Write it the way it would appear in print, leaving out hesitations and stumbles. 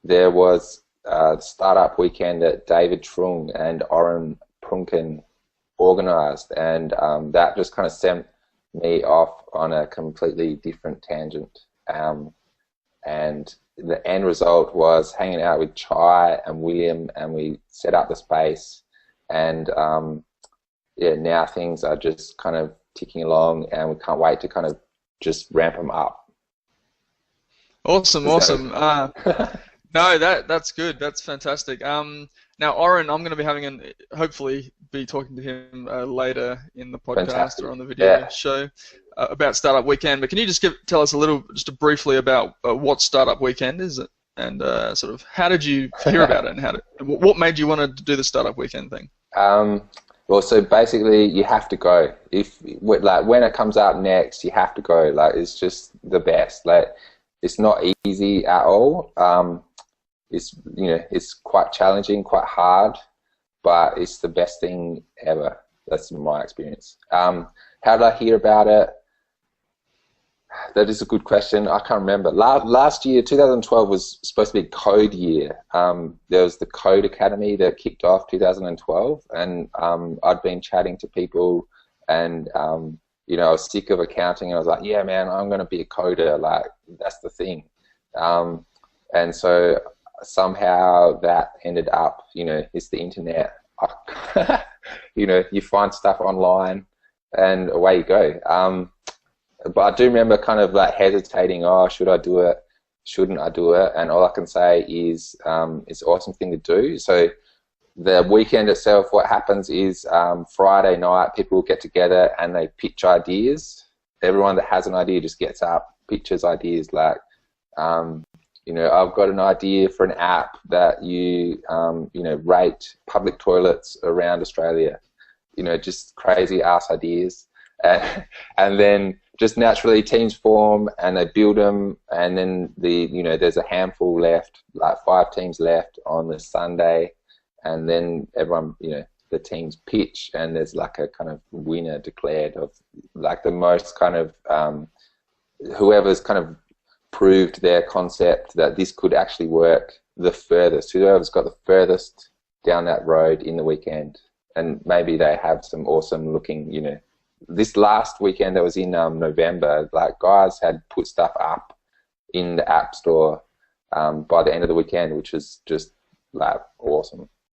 there was the startup weekend that David Trung and Orren Prunckun organized, and that just kind of sent me off on a completely different tangent. And the end result was hanging out with Chai and William, and we set up the space, and yeah, now things are just kind of ticking along, and we can't wait to kind of just ramp them up. Awesome, awesome. No, that's good. That's fantastic. Now, Orren, I'm going to be hopefully be talking to him later in the podcast Fantastic. or on the video Yeah. show about Startup Weekend. But can you just tell us just briefly about what Startup Weekend is, and sort of how did you hear about it, and what made you want to do the Startup Weekend thing? Well, so basically, you have to go. Like when it comes out next, you have to go. Like it's just the best. Like it's not easy at all. It's quite challenging, quite hard, but it's the best thing ever. That's my experience. How did I hear about it? That is a good question. I can't remember. Last year, 2012, was supposed to be code year. There was the Code Academy that kicked off 2012, and I'd been chatting to people, and I was sick of accounting, and I was like, yeah, man, I'm going to be a coder. Like, that's the thing. And so somehow that ended up, it's the internet. You find stuff online, and away you go. But I do remember kind of like hesitating, should I do it? Shouldn't I do it? And all I can say is it's an awesome thing to do. So the weekend itself, what happens is Friday night, people get together and they pitch ideas. Everyone that has an idea just gets up, pitches ideas like, I've got an idea for an app that you rate public toilets around Australia. Just crazy ass ideas. And then just naturally teams form and they build them, and then there's a handful left, like 5 teams left on the Sunday, and then everyone, the teams pitch, and there's like a kind of winner declared of like the most kind of whoever's kind of proved their concept that this could actually work the furthest, whoever's got the furthest down that road in the weekend. And maybe they have some awesome looking, this last weekend that was in November, like guys had put stuff up in the App Store by the end of the weekend, which was just like awesome.